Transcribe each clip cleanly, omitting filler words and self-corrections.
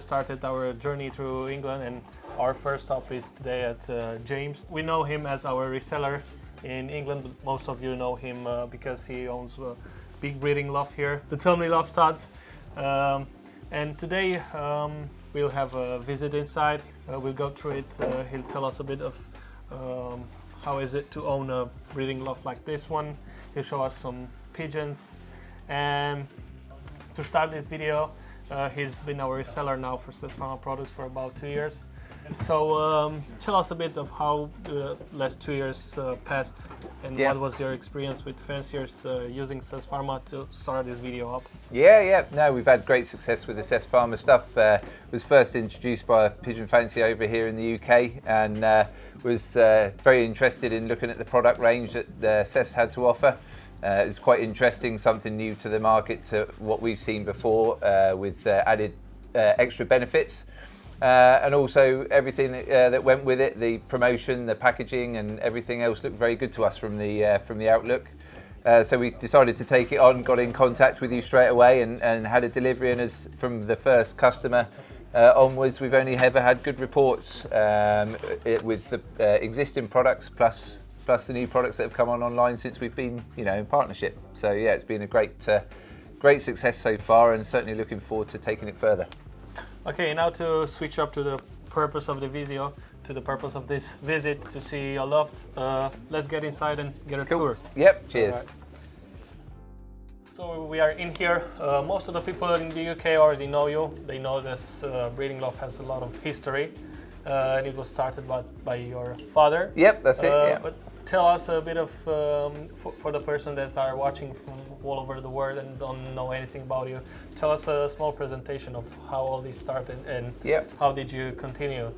started our journey through England, and our first stop is today at James. We know him as our reseller in England, but most of you know him because he owns a big breeding loft here, the Tumley Lofts Stud. And today we'll have a visit inside. We'll go through it. He'll tell us a bit of how is it to own a breeding loft like this one. He'll show us some pigeons. And to start this video, he's been our reseller now for Sanitisation products for about 2 years. So tell us a bit of how the last 2 years passed, and what was your experience with fanciers using Ses Pharma to start this video up? No, we've had great success with the Ses Pharma stuff. Was first introduced by a pigeon fancier over here in the UK, and was very interested in looking at the product range that Ses had to offer. It was quite interesting, something new to the market, to what we've seen before, with added extra benefits. And also everything that went with it, the promotion, the packaging and everything else looked very good to us from the outlook. So we decided to take it on, got in contact with you straight away and had a delivery, and as from the first customer onwards, we've only ever had good reports with the existing products plus the new products that have come on online since we've been in partnership. So yeah, it's been a great success so far, and certainly looking forward to taking it further. Okay, now to switch up to the purpose of the video, to the purpose of this visit, to see your loft. Let's get inside and get a tour. Yep, cheers. Right. So we are in here. Most of the people in the UK already know you. They know this breeding loft has a lot of history, and it was started by your father. Yep, that's it. But tell us a bit of, for the person that are watching from all over the world and don't know anything about you, tell us a small presentation of how all this started, and how did you continue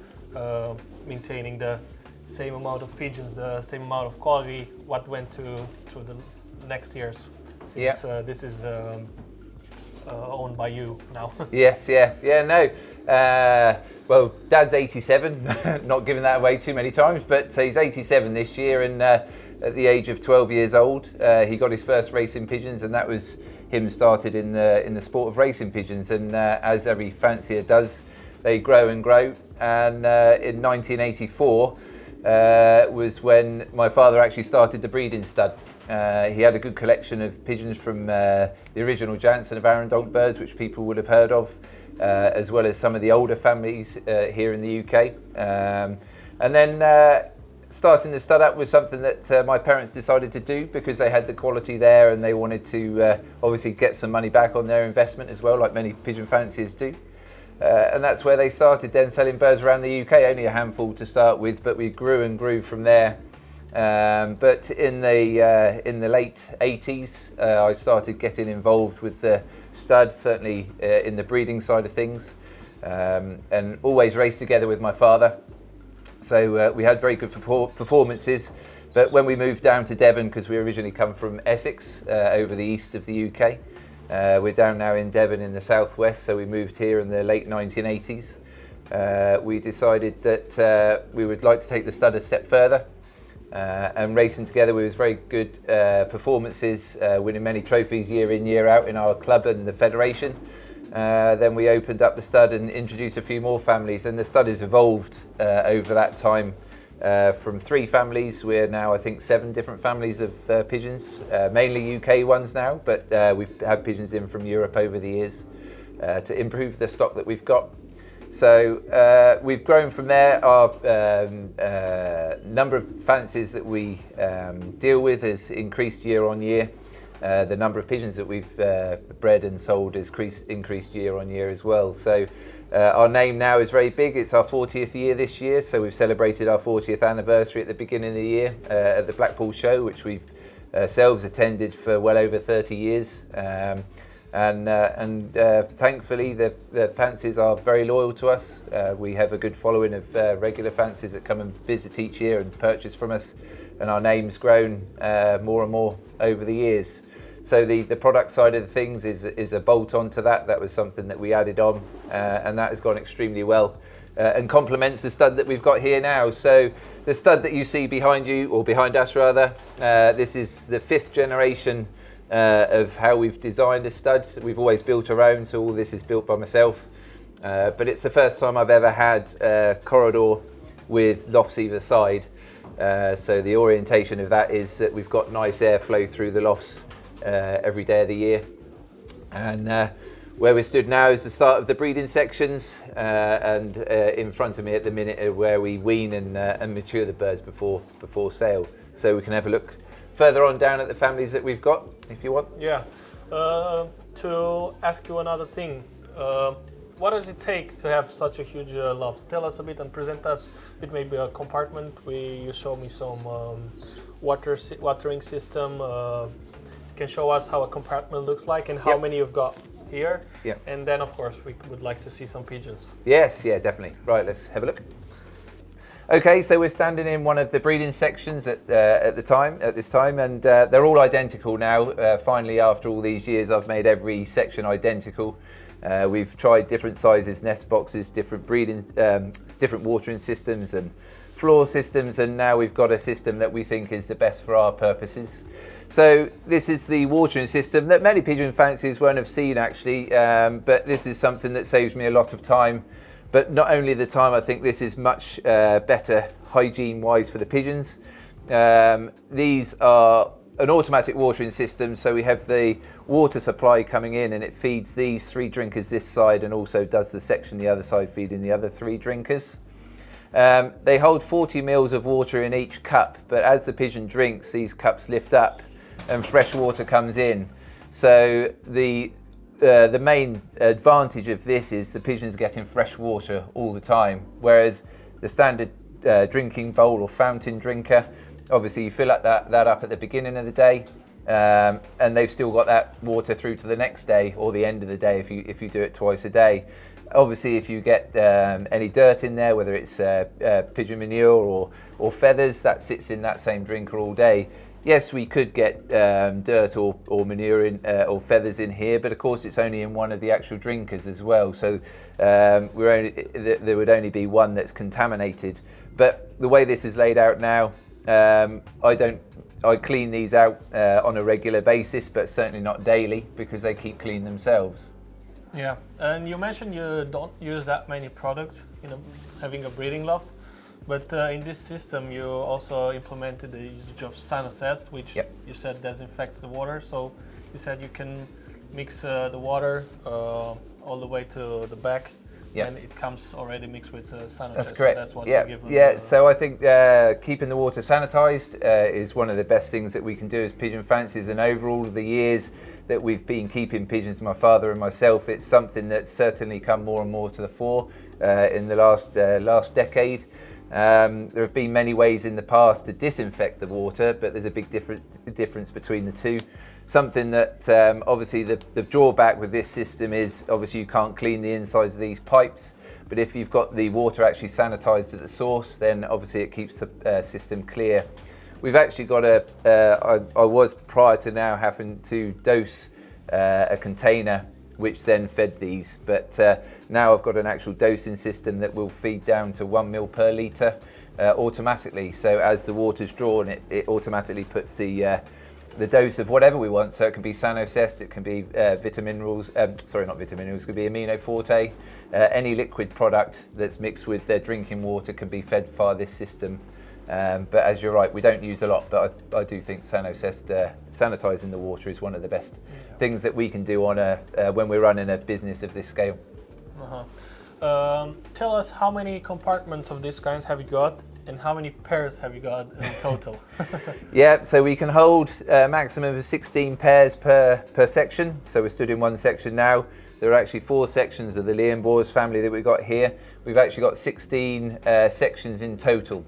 maintaining the same amount of pigeons, the same amount of quality, what went through the next years, since this is owned by you now. Well, Dad's 87, not giving that away too many times, but he's 87 this year, and at the age of 12 years old, he got his first racing pigeons, and that was him started in the sport of racing pigeons. And as every fancier does, they grow and grow. And in 1984 was when my father actually started the breeding stud. He had a good collection of pigeons from the original Janssen of Arendonk birds, which people would have heard of, as well as some of the older families here in the UK. And then starting the stud up was something that my parents decided to do because they had the quality there, and they wanted to obviously get some money back on their investment as well, like many pigeon fanciers do. And that's where they started then selling birds around the UK, only a handful to start with, but we grew and grew from there. But in the late 80s, I started getting involved with the stud, certainly in the breeding side of things, and always raced together with my father. So we had very good performances. But when we moved down to Devon, because we originally come from Essex, over the east of the UK, we're down now in Devon in the southwest, so we moved here in the late 1980s. We decided that we would like to take the stud a step further. And racing together was very good performances, winning many trophies year in, year out in our club and the federation. Then we opened up the stud and introduced a few more families, and the stud has evolved over that time from 3 families. We're now, I think, 7 different families of pigeons, mainly UK ones now, but we've had pigeons in from Europe over the years to improve the stock that we've got. So we've grown from there. Our number of fanciers that we deal with has increased year on year. The number of pigeons that we've bred and sold has increased year on year as well. So our name now is very big. It's our 40th year this year, so we've celebrated our 40th anniversary at the beginning of the year at the Blackhill show, which we've ourselves attended for well over 30 years. And thankfully the fanciers are very loyal to us. We have a good following of regular fanciers that come and visit each year and purchase from us, and our name's grown more and more over the years. So the product side of the things is a bolt on to that. That was something that we added on, and that has gone extremely well and complements the stud that we've got here now. So the stud that you see behind you, or behind us rather, this is the 5th generation of how we've designed a stud. We've always built our own, so all this is built by myself. but it's the first time I've ever had a corridor with lofts either side. So the orientation of that is that we've got nice airflow through the lofts every day of the year. And where we're stood now is the start of the breeding sections, and in front of me at the minute are where we wean and mature the birds before sale. So we can have a look further on down at the families that we've got, if you want. Yeah. To ask you another thing, what does it take to have such a huge loft? Tell us a bit and present us with maybe a compartment. You showed me some watering system. You can show us how a compartment looks like and how many you've got here. Yeah. And then, of course, we would like to see some pigeons. Yes, yeah, definitely. Right, let's have a look. Okay, so we're standing in one of the breeding sections at this time, and they're all identical now. Finally, after all these years, I've made every section identical. We've tried different sizes, nest boxes, different breeding, different watering systems and floor systems, and now we've got a system that we think is the best for our purposes. So this is the watering system that many pigeon fanciers won't have seen actually, but this is something that saves me a lot of time. But not only the time, I think this is much better hygiene-wise for the pigeons. These are an automatic watering system, so we have the water supply coming in and it feeds these 3 drinkers this side and also does the section the other side feeding the other 3 drinkers. They hold 40 mils of water in each cup, but as the pigeon drinks, these cups lift up and fresh water comes in. So the main advantage of this is the pigeons getting fresh water all the time, whereas the standard drinking bowl or fountain drinker, obviously you fill up that up at the beginning of the day, and they've still got that water through to the next day or the end of the day if you do it twice a day. Obviously, if you get any dirt in there, whether it's pigeon manure or feathers, that sits in that same drinker all day. Yes, we could get dirt or manure in, or feathers in here, but of course it's only in one of the actual drinkers as well. So there would only be one that's contaminated. But the way this is laid out now, I clean these out on a regular basis, but certainly not daily because they keep clean themselves. Yeah, and you mentioned you don't use that many products in having a breeding loft. But in this system, you also implemented the usage of Sanitisation, which you said disinfects the water. So you said you can mix the water all the way to the back, and it comes already mixed with Sanitisation. That's correct. So that's what you give them. Yeah. So I think keeping the water sanitized is one of the best things that we can do as pigeon fanciers. And over all of the years that we've been keeping pigeons, my father and myself, it's something that's certainly come more and more to the fore in the last decade. There have been many ways in the past to disinfect the water, but there's a big difference between the two. Something that obviously the drawback with this system is obviously you can't clean the insides of these pipes, but if you've got the water actually sanitized at the source, then obviously it keeps the system clear. We've actually got I was prior to now having to dose a container which then fed these, but now I've got an actual dosing system that will feed down to 1 ml per litre automatically. So as the water's drawn, it automatically puts the dose of whatever we want. So it can be Sanitisation, it can be it could be Amino Forte, any liquid product that's mixed with their drinking water can be fed via this system. But as you're right, we don't use a lot, but I do think sanitising the water is one of the best things that we can do on when we're running a business of this scale. Tell us how many compartments of these kinds have you got and how many pairs have you got in total? Yeah, so we can hold a maximum of 16 pairs per section. So we're stood in one section now. There are actually 4 sections of the Leen Boers family that we've got here. We've actually got 16 sections in total.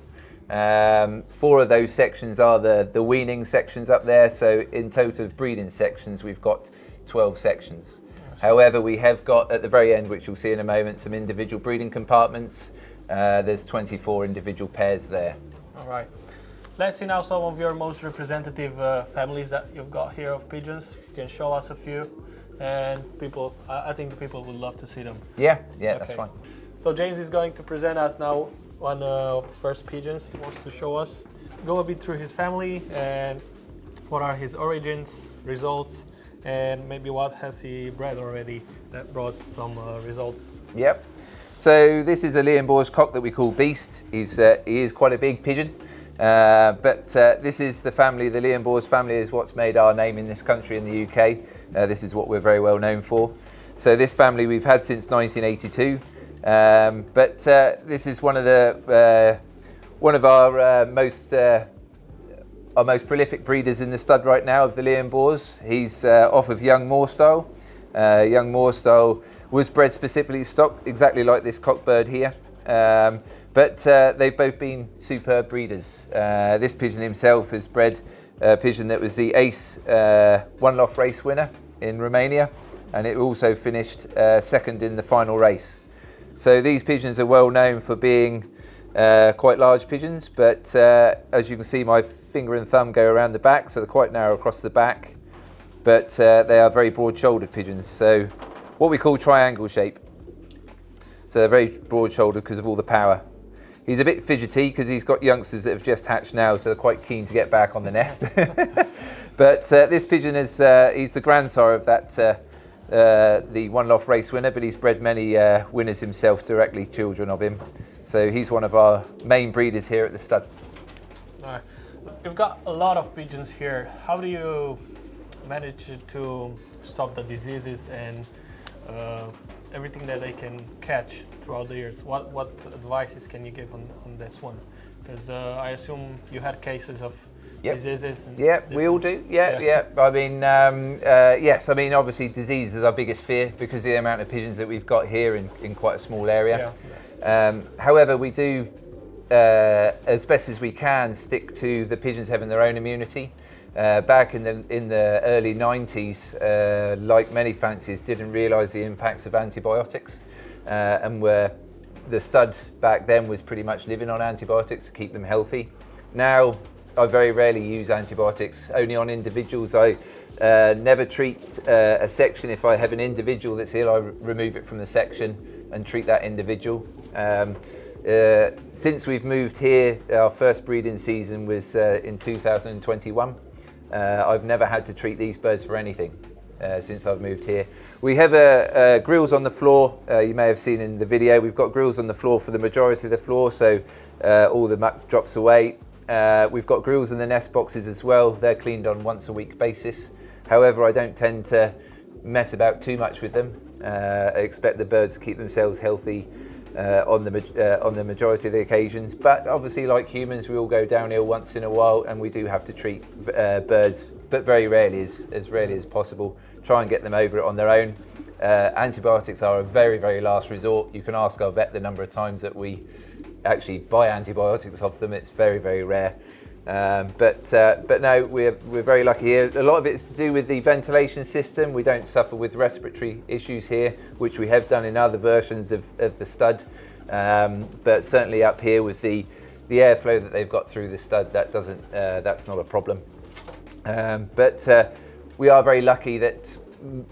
4 of those sections are the weaning sections up there, so in total of breeding sections we've got 12 sections. However, we have got at the very end, which you'll see in a moment, some individual breeding compartments. There's 24 individual pairs there. All right. Let's see now some of your most representative families that you've got here of pigeons. You can show us a few, and I think the people would love to see them. Yeah, okay. That's fine. So James is going to present us now one of the first pigeons he wants to show us. Go a bit through his family and what are his origins, results, and maybe what has he bred already that brought some results. Yep. So this is a Leen Boers cock that we call Beast. He is quite a big pigeon, but this is the family. The Leen Boers family is what's made our name in this country, in the UK. This is what we're very well known for. So this family we've had since 1982, but this is one of our most prolific breeders in the stud right now of the Leen Boers. He's off of young Moor style. Young Moor style was bred specifically stocked exactly like this cockbird here, but they've both been superb breeders. This pigeon himself has bred a pigeon that was the Ace One Loft race winner in Romania, and it also finished second in the final race. So these pigeons are well known for being quite large pigeons, but as you can see, my finger and thumb go around the back, so they're quite narrow across the back, but they are very broad-shouldered pigeons, so what we call triangle shape. So they're very broad-shouldered because of all the power. He's a bit fidgety because he's got youngsters that have just hatched now, so they're quite keen to get back on the nest. But this pigeon is he's the grandsire of that the One Loft race winner, but he's bred many winners himself, directly children of him. So he's one of our main breeders here at the stud. All right. You've got a lot of pigeons here. How do you manage to stop the diseases and everything that they can catch throughout the years? What advices can you give on this one? Because I assume you had cases of diseases. Yeah, we all do. Yeah. I mean, yes. I mean, obviously, disease is our biggest fear because of the amount of pigeons that we've got here in quite a small area. However, we do, as best as we can, stick to the pigeons having their own immunity. Back in the early 90s, like many fanciers, didn't realise the impacts of antibiotics, and where the stud back then was pretty much living on antibiotics to keep them healthy. Now, I very rarely use antibiotics, only on individuals. I never treat a section. If I have an individual that's ill, I remove it from the section and treat that individual. Since we've moved here, our first breeding season was in 2021. I've never had to treat these birds for anything since I've moved here. We have grills on the floor. You may have seen in the video, we've got grills on the floor for the majority of the floor, so all the muck drops away. We've got grills in the nest boxes as well. They're cleaned on once a week basis. However, I don't tend to mess about too much with them. I expect the birds to keep themselves healthy on the majority of the occasions, but obviously, like humans, we all go downhill once in a while, and we do have to treat birds, but very rarely, as rarely as possible. Try and get them over it on their own. Antibiotics are a very, very last resort. You can ask our vet the number of times that we actually buy antibiotics off them. It's very, very rare. But no, we're very lucky here. A lot of it's to do with the ventilation system. We don't suffer with respiratory issues here, which we have done in other versions of the stud. But certainly up here with the airflow that they've got through the stud, that's not a problem. But we are very lucky that,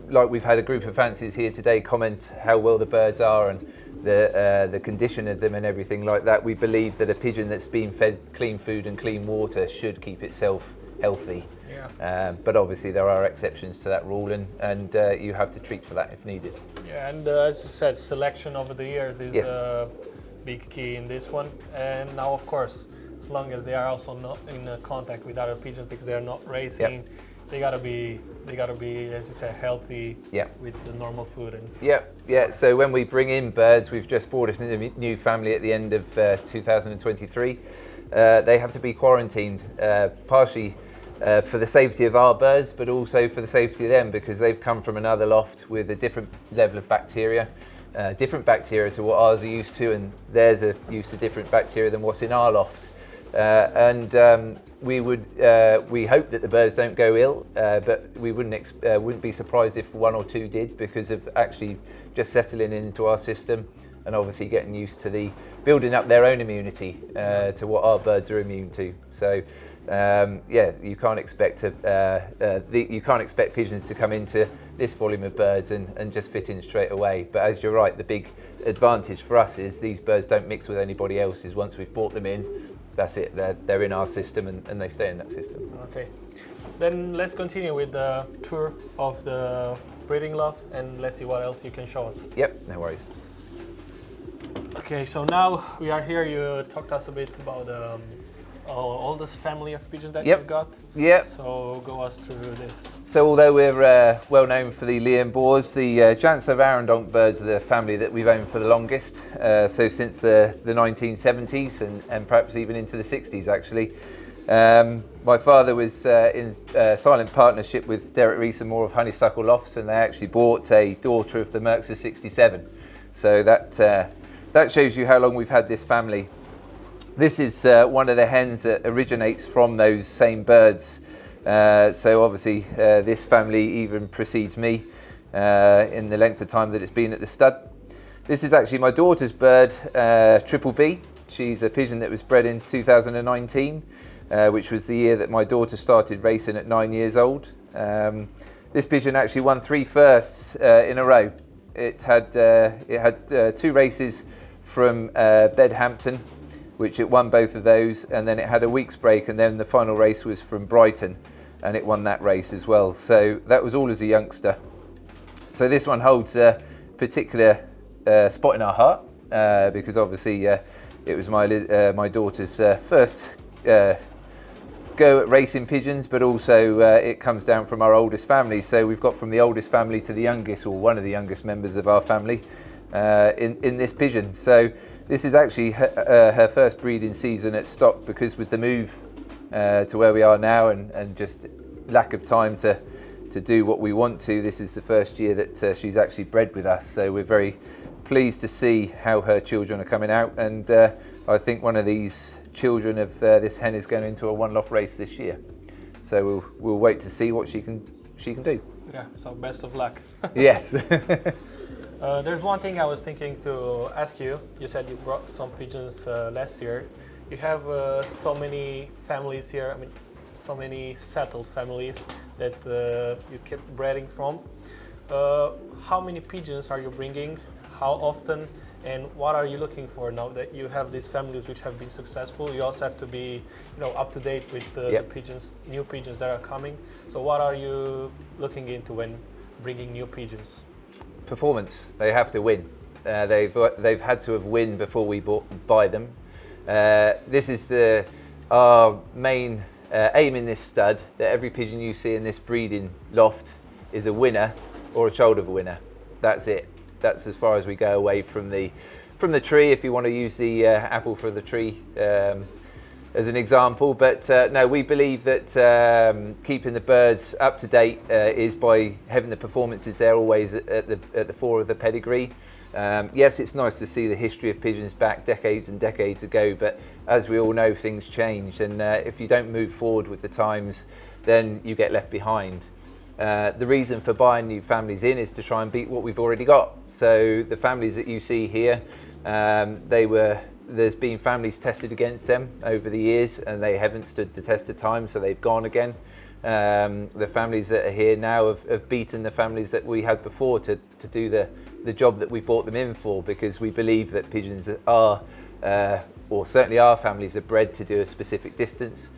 like, we've had a group of fanciers here today comment how well the birds are and the condition of them and everything like that. We believe that a pigeon that's been fed clean food and clean water should keep itself healthy. But obviously there are exceptions to that rule, and you have to treat for that if needed. Yeah, and as you said, selection over the years is a big key in this one. And now, of course, as long as they are also not in contact with other pigeons, because they are not racing, they gotta be, as you said, healthy with the normal food. And So when we bring in birds, we've just brought in a new family at the end of 2023. They have to be quarantined, partially for the safety of our birds, but also for the safety of them, because they've come from another loft with a different level of bacteria, different bacteria to what ours are used to, and theirs are used to different bacteria than what's in our loft. We hope that the birds don't go ill, but we wouldn't be surprised if one or two did, because of actually just settling into our system and obviously getting used to building up their own immunity to what our birds are immune to. So you can't expect pigeons to come into this volume of birds and just fit in straight away. But as you're right, the big advantage for us is these birds don't mix with anybody else's. Once we've brought them in, that's it. They're in our system and they stay in that system. Okay, then let's continue with the tour of the breeding loft, and let's see what else you can show us. Yep, no worries. Okay, so now we are here. You talked to us a bit about all this family of pigeons that you've got. Yep. So go us through this. So although we're well known for the Leen Boers, the Janssen birds are the family that we've owned for the longest. So since the 1970s and perhaps even into the 60s actually. My father was in silent partnership with Derek Rees and Moore of Honeysuckle Lofts, and they actually bought a daughter of the Merck's 67. So that shows you how long we've had this family. This is one of the hens that originates from those same birds. So obviously this family even precedes me in the length of time that it's been at the stud. This is actually my daughter's bird, Triple B. She's a pigeon that was bred in 2019, which was the year that my daughter started racing at 9 years old. This pigeon actually won 3 firsts in a row. It had 2 races from Bedhampton, which it won both of those, and then it had a week's break, and then the final race was from Brighton, and it won that race as well. So that was all as a youngster. So this one holds a particular spot in our heart, because obviously it was my daughter's first go at racing pigeons, but also it comes down from our oldest family. So we've got from the oldest family to the youngest, or one of the youngest members of our family in this pigeon. So this is actually her first breeding season at stock, because with the move to where we are now and just lack of time to do what we want to, this is the first year that she's actually bred with us. So we're very pleased to see how her children are coming out, and I think one of these children of this hen is going into a one loft race this year. So we'll wait to see what she can do. Yeah, so best of luck. Yes. There's one thing I was thinking to ask you. You said you brought some pigeons last year. You have so many families here, I mean, so many settled families that you kept breeding from. How many pigeons are you bringing? How often? And what are you looking for now that you have these families which have been successful? You also have to be, up to date with the pigeons, new pigeons that are coming. So what are you looking into when bringing new pigeons? Performance. They have to win. They've had to have win before we buy them. This is our main aim in this stud, that every pigeon you see in this breeding loft is a winner or a child of a winner. That's it. That's as far as we go away from the tree, if you want to use the apple for the tree as an example. But no, we believe that keeping the birds up to date is by having the performances there always at the fore of the pedigree. Yes, it's nice to see the history of pigeons back decades and decades ago, but as we all know, things change, and if you don't move forward with the times, then you get left behind. The reason for buying new families in is to try and beat what we've already got. So the families that you see here, there's been families tested against them over the years, and they haven't stood the test of time, so they've gone again. The families that are here now have beaten the families that we had before to do the job that we brought them in for, because we believe that pigeons are, or certainly our families are bred to do a specific distance.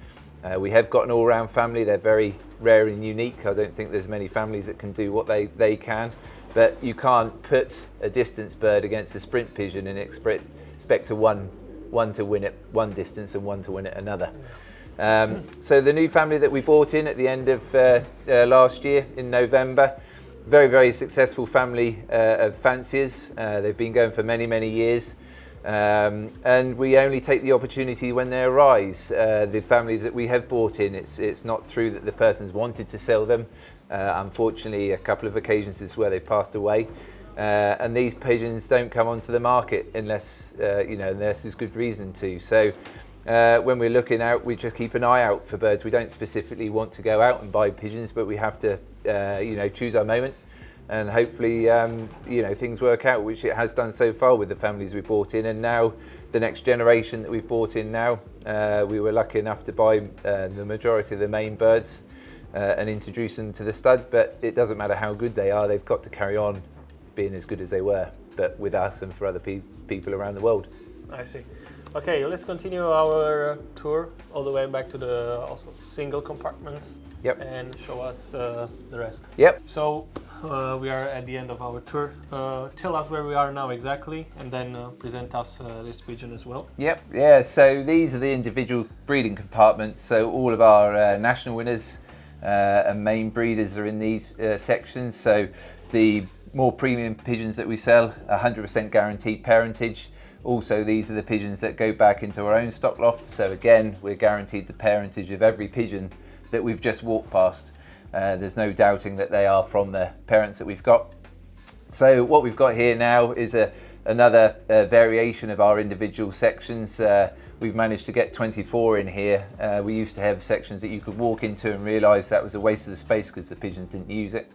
We have got an all-round family. They're very rare and unique. I don't think there's many families that can do what they can, but you can't put a distance bird against a sprint pigeon and expect to one to win at one distance and one to win at another. So the new family that we bought in at the end of last year in November, very, very successful family of fanciers. They've been going for many, many years. And we only take the opportunity when they arise. The families that we have bought in, it's not through that the person's wanted to sell them. Unfortunately, a couple of occasions is where they've passed away. And these pigeons don't come onto the market unless there's good reason to. So when we're looking out, we just keep an eye out for birds. We don't specifically want to go out and buy pigeons, but we have to choose our moment. And hopefully, things work out, which it has done so far with the families we bought in. And now, the next generation that we've bought in now, we were lucky enough to buy the majority of the main birds and introduce them to the stud. But it doesn't matter how good they are; they've got to carry on being as good as they were, but with us and for other people around the world. I see. Okay, let's continue our tour all the way back to the also single compartments. Yep. And show us the rest. Yep. So we are at the end of our tour. Tell us where we are now exactly, and then present us this pigeon as well. Yep, yeah, so these are the individual breeding compartments. So all of our national winners and main breeders are in these sections. So the more premium pigeons that we sell, 100% guaranteed parentage. Also, these are the pigeons that go back into our own stock loft. So again, we're guaranteed the parentage of every pigeon that we've just walked past. There's no doubting that they are from the parents that we've got. So what we've got here now is another variation of our individual sections. We've managed to get 24 in here. We used to have sections that you could walk into and realise that was a waste of the space because the pigeons didn't use it.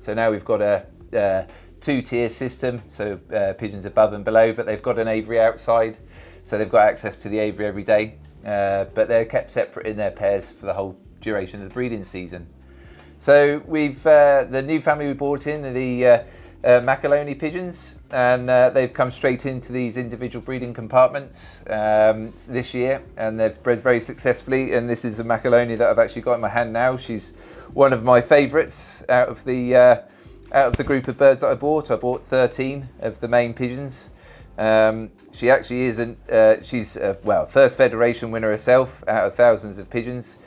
So now we've got a two-tier system, so pigeons above and below, but they've got an aviary outside, so they've got access to the aviary every day, but they're kept separate in their pairs for the whole duration of the breeding season. So we've the new family we brought in are the Macaroni pigeons, and they've come straight into these individual breeding compartments this year, and they've bred very successfully. And this is a Macaroni that I've actually got in my hand now. She's one of my favourites out of the group of birds that I bought. I bought 13 of the main pigeons. She actually isn't. She's well, first federation winner herself out of thousands of pigeons.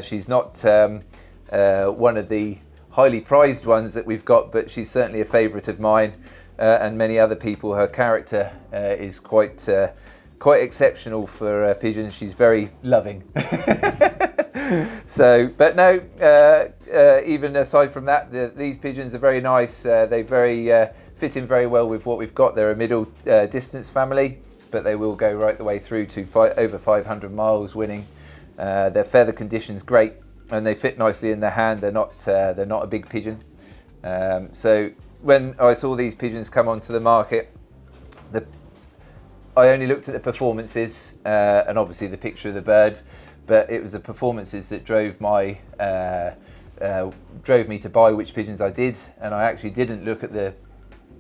She's not one of the highly prized ones that we've got, but she's certainly a favourite of mine and many other people. Her character is quite exceptional for pigeons. She's very loving. So, but no, even aside from that, these pigeons are very nice. They fit in very well with what we've got. They're a middle distance family, but they will go right the way through to over 500 miles winning. Their feather condition's great, and they fit nicely in the hand. They're not a big pigeon. So when I saw these pigeons come onto the market, I only looked at the performances and obviously the picture of the bird, but it was the performances that drove me to buy which pigeons I did, and I actually didn't look at the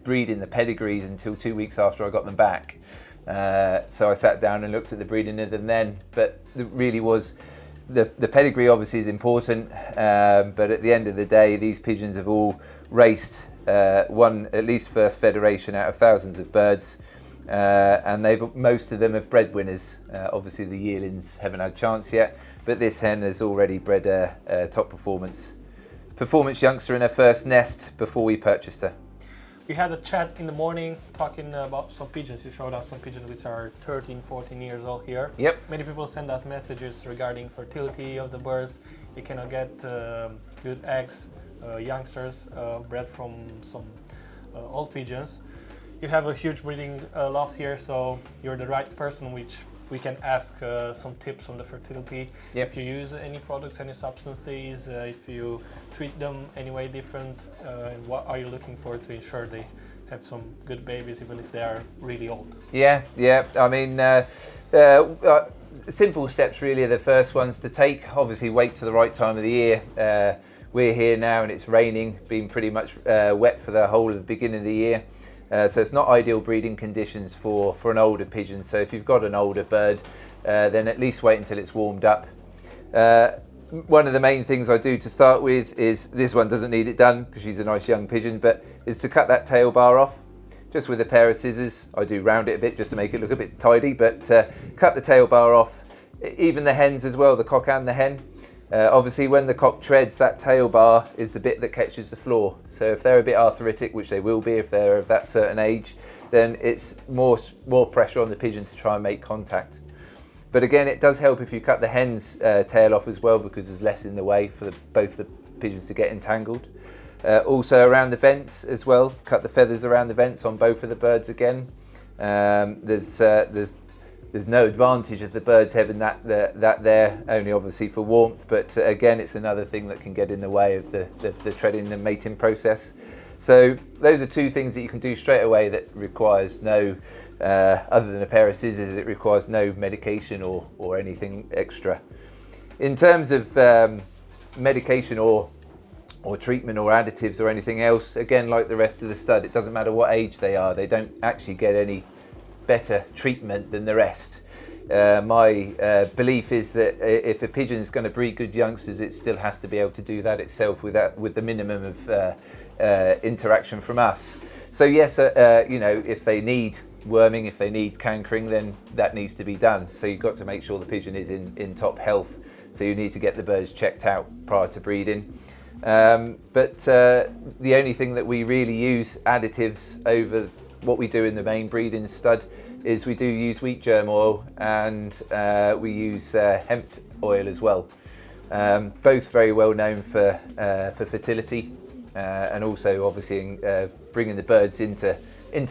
breeding, the pedigrees, until 2 weeks after I got them back. So I sat down and looked at the breeding of them then, but it really was the pedigree obviously is important, but at the end of the day, these pigeons have all raced, won at least first federation out of thousands of birds, and most of them have bred winners. Obviously the yearlings haven't had a chance yet, but this hen has already bred a top performance youngster in her first nest before we purchased her. We had a chat in the morning talking about some pigeons. You showed us some pigeons which are 13, 14 years old here. Yep. Many people send us messages regarding fertility of the birds. You cannot get good eggs, youngsters bred from some old pigeons. You have a huge breeding loft here, so you're the right person which we can ask some tips on the fertility. Yep. If you use any products, any substances, if you treat them any way different, and what are you looking for to ensure they have some good babies even if they are really old? Yeah. I mean, simple steps really are the first ones to take. Obviously wait to the right time of the year. We're here now and it's raining, been pretty much wet for the whole of the beginning of the year. So it's not ideal breeding conditions for an older pigeon. So if you've got an older bird, then at least wait until it's warmed up. One of the main things I do to start with is, this one doesn't need it done because she's a nice young pigeon, but is to cut that tail bar off just with a pair of scissors. I do round it a bit just to make it look a bit tidy, but cut the tail bar off. Even the hens as well, the cock and the hen. Obviously when the cock treads, that tail bar is the bit that catches the floor. So if they're a bit arthritic, which they will be if they're of that certain age, then it's more pressure on the pigeon to try and make contact. But again, it does help if you cut the hen's tail off as well, because there's less in the way for both the pigeons to get entangled. Also around the vents as well, cut the feathers around the vents on both of the birds again. There's no advantage of the birds having that there, only obviously for warmth, but again it's another thing that can get in the way of the treading and mating process. So those are two things that you can do straight away that requires no, other than a pair of scissors, it requires no medication or anything extra. In terms of medication or treatment or additives or anything else, again like the rest of the stud, it doesn't matter what age they are, they don't actually get any better treatment than the rest. My belief is that if a pigeon is going to breed good youngsters, it still has to be able to do that itself with the minimum of interaction from us. So yes, you know, if they need worming, if they need cankering, then that needs to be done. So you've got to make sure the pigeon is in top health. So you need to get the birds checked out prior to breeding. But the only thing that we really use additives over what we do in the main breeding stud is we do use wheat germ oil, and we use hemp oil as well. Both very well known for fertility, and also obviously bringing the birds into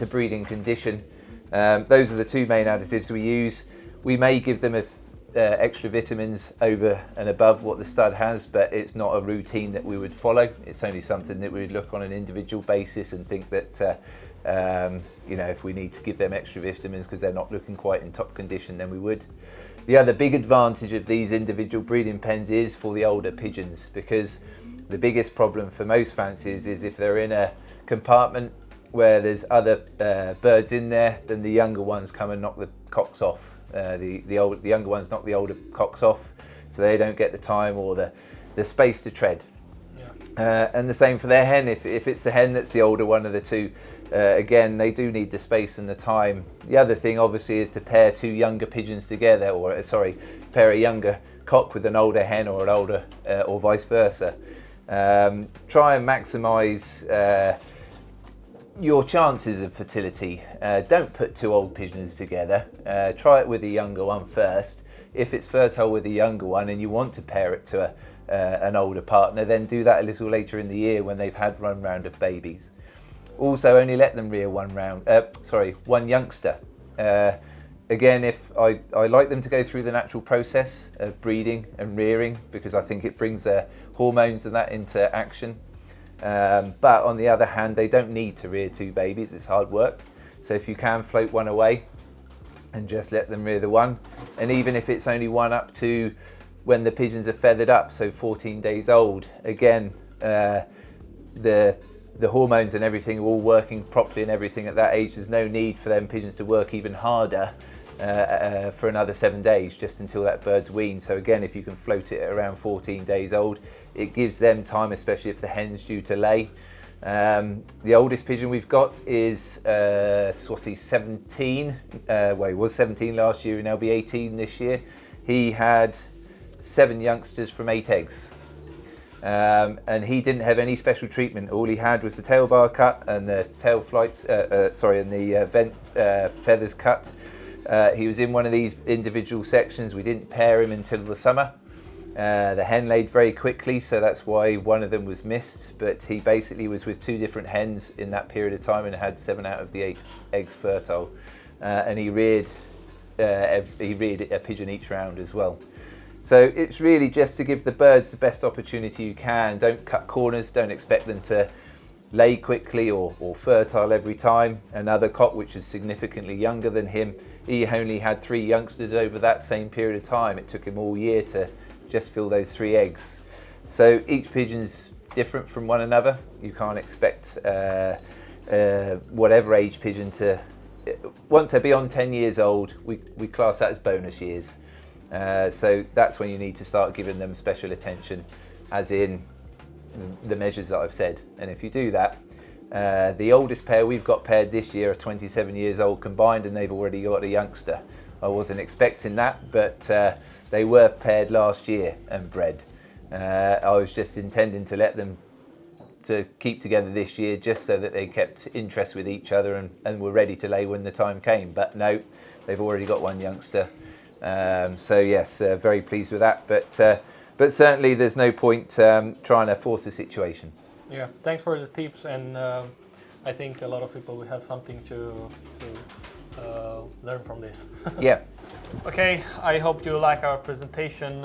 breeding condition. Those are the two main additives we use. We may give them extra vitamins over and above what the stud has, but it's not a routine that we would follow. It's only something that we would look on an individual basis and think that you know, if we need to give them extra vitamins because they're not looking quite in top condition, then we would. The other big advantage of these individual breeding pens is for the older pigeons, because the biggest problem for most fanciers is if they're in a compartment where there's other birds in there, then the younger ones come and knock the cocks off. The younger ones knock the older cocks off, so they don't get the time or the space to tread. Yeah. And the same for their hen. If it's the hen that's the older one of the two, again, they do need the space and the time. The other thing obviously is to pair two younger pigeons together, or pair a younger cock with an older hen, or an older or vice versa. Try and maximise your chances of fertility. Don't put two old pigeons together. Try it with a younger one first. If it's fertile with a younger one and you want to pair it to an older partner, then do that a little later in the year when they've had one round of babies. Also, only let them rear one youngster. Again, if I like them to go through the natural process of breeding and rearing, because I think it brings their hormones and that into action. But on the other hand, they don't need to rear two babies. It's hard work. So if you can float one away and just let them rear the one, and even if it's only one up to when the pigeons are feathered up, so 14 days old, again, the hormones and everything are all working properly and everything at that age. There's no need for them pigeons to work even harder for another 7 days, just until that bird's weaned. So again, if you can float it at around 14 days old, it gives them time, especially if the hen's due to lay. The oldest pigeon we've got is 17. Well, he was 17 last year, and he'll be 18 this year. He had 7 youngsters from 8 eggs. And he didn't have any special treatment. All he had was the tail bar cut and the tail flights, and the vent feathers cut. He was in one of these individual sections. We didn't pair him until the summer. The hen laid very quickly, so that's why one of them was missed. But he basically was with 2 different hens in that period of time and had 7 out of the 8 eggs fertile. And he reared a pigeon each round as well. So it's really just to give the birds the best opportunity you can. Don't cut corners. Don't expect them to lay quickly or fertile every time. Another cock, which is significantly younger than him, he only had 3 youngsters over that same period of time. It took him all year to just fill those 3 eggs. So each pigeon's different from one another. You can't expect whatever age pigeon to, once they're beyond 10 years old, we class that as bonus years. So that's when you need to start giving them special attention, as in the measures that I've said. And if you do that, the oldest pair we've got paired this year are 27 years old combined, and they've already got a youngster. I wasn't expecting that, but they were paired last year and bred. I was just intending to let them to keep together this year, just so that they kept interest with each other and were ready to lay when the time came. But no, they've already got one youngster. So yes, very pleased with that. But certainly there's no point trying to force the situation. Yeah, thanks for the tips, and I think a lot of people will have something to learn from this. Yeah. Okay, I hope you like our presentation.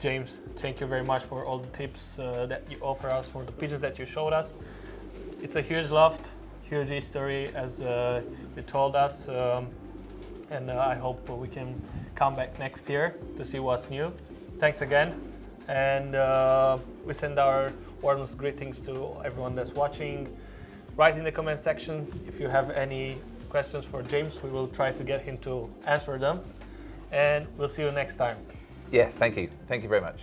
James, thank you very much for all the tips that you offer us, for the pigeons that you showed us. It's a huge loft, huge history, as you told us, and I hope we can come back next year to see what's new. Thanks again, and we send our warmest greetings to everyone that's watching. Write in the comment section if you have any questions for James. We will try to get him to answer them. and we'll see you next time. Yes, thank you. Thank you very much.